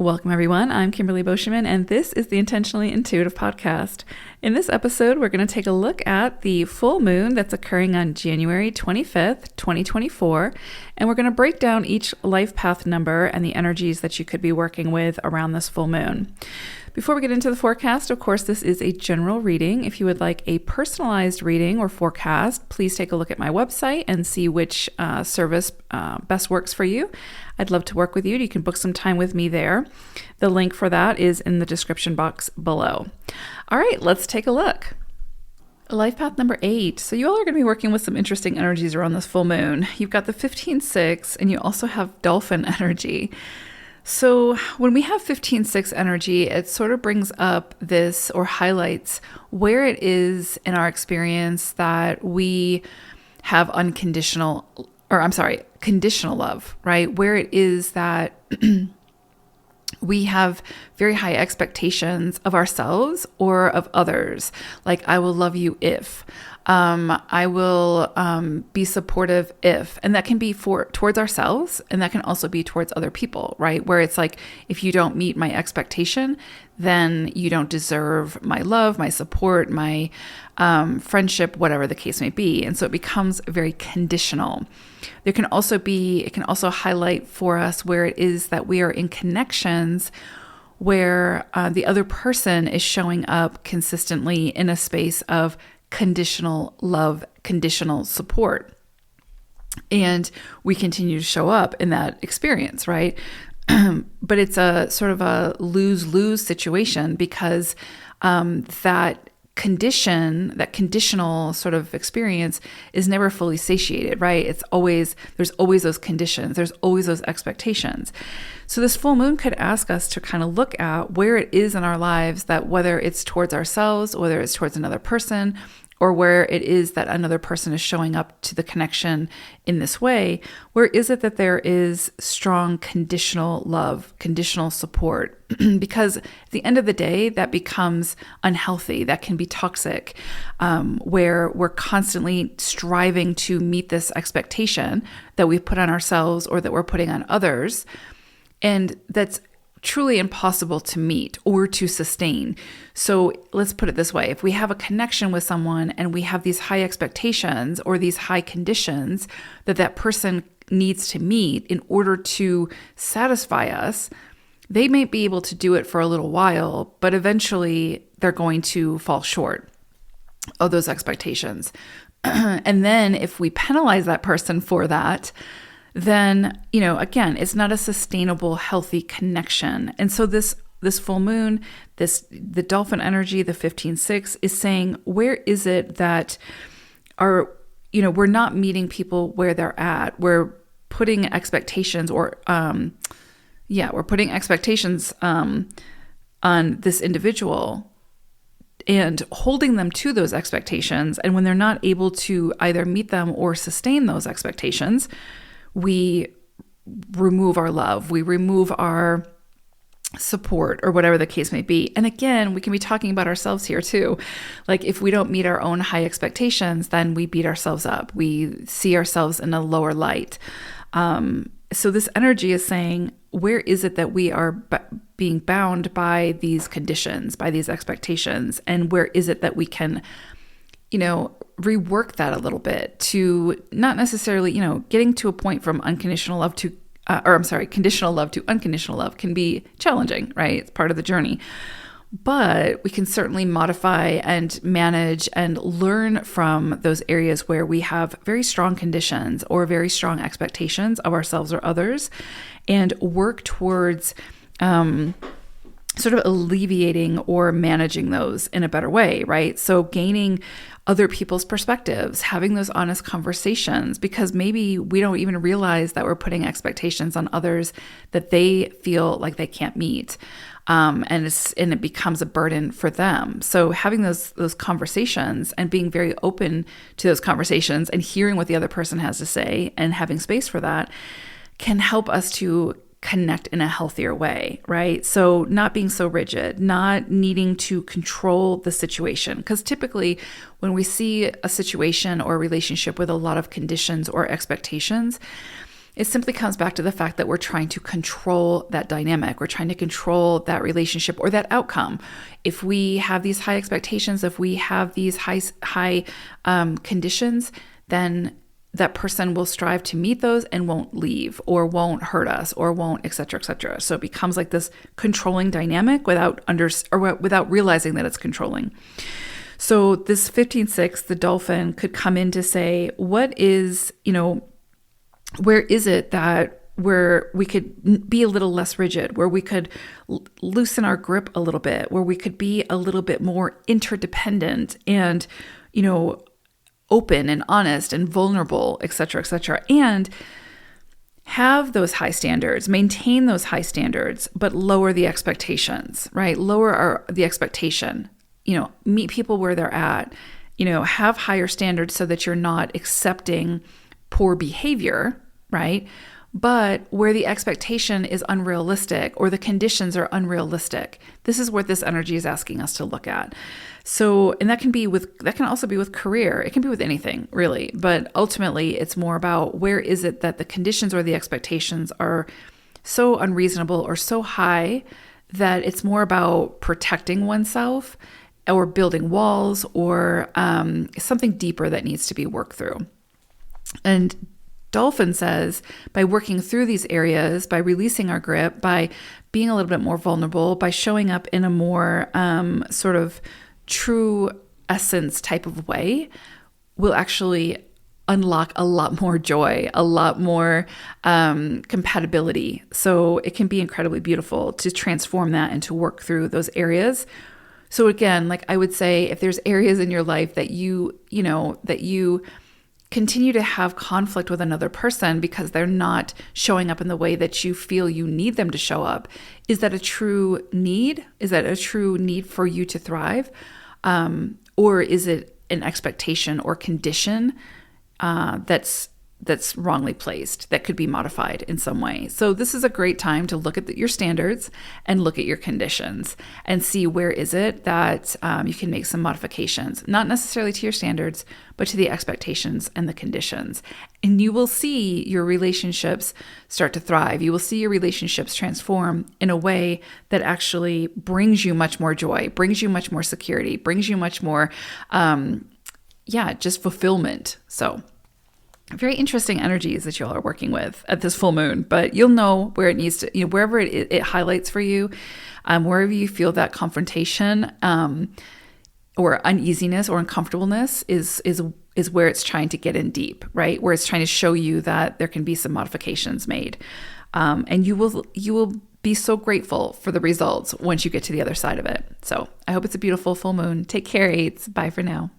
Welcome, everyone. I'm Kimberly Boscheman, and this is the Intentionally Intuitive Podcast. In this episode, we're going to take a look at the full moon that's occurring on January 25th, 2024, and we're going to break down each life path number and the energies that you could be working with around this full moon. Before we get into the forecast, of course, this is a general reading. If you would like a personalized reading or forecast, please take a look at my website and see which service best works for you. I'd love to work with you. You can book some time with me there. The link for that is in the description box below. All right, let's take a look. Life path number 8. So you all are going to be working with some interesting energies around this full moon. You've got the 15-6, and you also have dolphin energy. So when we have 15-6 energy, it sort of brings up this or highlights where it is in our experience that we have conditional love, right? Where it is that we have very high expectations of ourselves or of others. Like, I will love you if, I will be supportive if, and that can be towards ourselves, and that can also be towards other people, right? Where it's like, if you don't meet my expectation, then you don't deserve my love, my support, my friendship, whatever the case may be. And so it becomes very conditional. It can also highlight for us where it is that we are in connections where the other person is showing up consistently in a space of conditional love, conditional support. And we continue to show up in that experience, right? But it's a sort of a lose-lose situation because that conditional sort of experience is never fully satiated, right? There's always those conditions. There's always those expectations. So this full moon could ask us to kind of look at where it is in our lives that whether it's towards ourselves, whether it's towards another person, or where it is that another person is showing up to the connection in this way, where is it that there is strong conditional love, conditional support? Because at the end of the day, that becomes unhealthy. That can be toxic, where we're constantly striving to meet this expectation that we've put on ourselves or that we're putting on others. And that's truly impossible to meet or to sustain. So let's put it this way. If we have a connection with someone and we have these high expectations or these high conditions that person needs to meet in order to satisfy us, they may be able to do it for a little while, but eventually they're going to fall short of those expectations. And then if we penalize that person for that, then, again, it's not a sustainable, healthy connection. And so this full moon, the dolphin energy, the 15-6 is saying, where is it that we're not meeting people where they're at? We're putting expectations we're putting expectations on this individual and holding them to those expectations. And when they're not able to either meet them or sustain those expectations, we remove our love, we remove our support, or whatever the case may be. And again, we can be talking about ourselves here too. Like, if we don't meet our own high expectations, then we beat ourselves up. We see ourselves in a lower light. So this energy is saying, where is it that we are being bound by these conditions, by these expectations? And where is it that we can rework that a little bit to not necessarily, getting to a point from conditional love to unconditional love can be challenging, right? It's part of the journey. But we can certainly modify and manage and learn from those areas where we have very strong conditions or very strong expectations of ourselves or others, and work towards sort of alleviating or managing those in a better way, right? So gaining other people's perspectives, having those honest conversations, because maybe we don't even realize that we're putting expectations on others that they feel like they can't meet. And it becomes a burden for them. So having those conversations and being very open to those conversations and hearing what the other person has to say and having space for that can help us to connect in a healthier way, right? So not being so rigid, not needing to control the situation. Because typically when we see a situation or a relationship with a lot of conditions or expectations, it simply comes back to the fact that we're trying to control that dynamic. We're trying to control that relationship or that outcome. If we have these high expectations, if we have these high conditions, then that person will strive to meet those and won't leave or won't hurt us or won't, et cetera, et cetera. So it becomes like this controlling dynamic without realizing that it's controlling. So this 15-6, the dolphin, could come in to say, what is, where is it that where we could be a little less rigid, where we could loosen our grip a little bit, where we could be a little bit more interdependent and, open and honest and vulnerable, et cetera, and have those high standards, maintain those high standards, but lower the expectations, right? Lower the expectation, meet people where they're at, have higher standards so that you're not accepting poor behavior, right? But where the expectation is unrealistic or the conditions are unrealistic, this is what this energy is asking us to look at. So, and that can also be with career. It can be with anything really, but ultimately it's more about where is it that the conditions or the expectations are so unreasonable or so high that it's more about protecting oneself or building walls or something deeper that needs to be worked through. And Dolphin says, by working through these areas, by releasing our grip, by being a little bit more vulnerable, by showing up in a more sort of true essence type of way, we'll actually unlock a lot more joy, a lot more compatibility. So it can be incredibly beautiful to transform that and to work through those areas. So again, like I would say, if there's areas in your life that you continue to have conflict with another person because they're not showing up in the way that you feel you need them to show up, is that a true need? Is that a true need for you to thrive? Or is it an expectation or condition that's wrongly placed, that could be modified in some way? So this is a great time to look at your standards and look at your conditions and see where is it that you can make some modifications, not necessarily to your standards, but to the expectations and the conditions. And you will see your relationships start to thrive. You will see your relationships transform in a way that actually brings you much more joy, brings you much more security, brings you much more, just fulfillment. So very interesting energies that you all are working with at this full moon, but you'll know where it needs to, wherever it highlights for you, wherever you feel that confrontation or uneasiness or uncomfortableness is where it's trying to get in deep, right? Where it's trying to show you that there can be some modifications made. And you will be so grateful for the results once you get to the other side of it. So I hope it's a beautiful full moon. Take care, eights. Bye for now.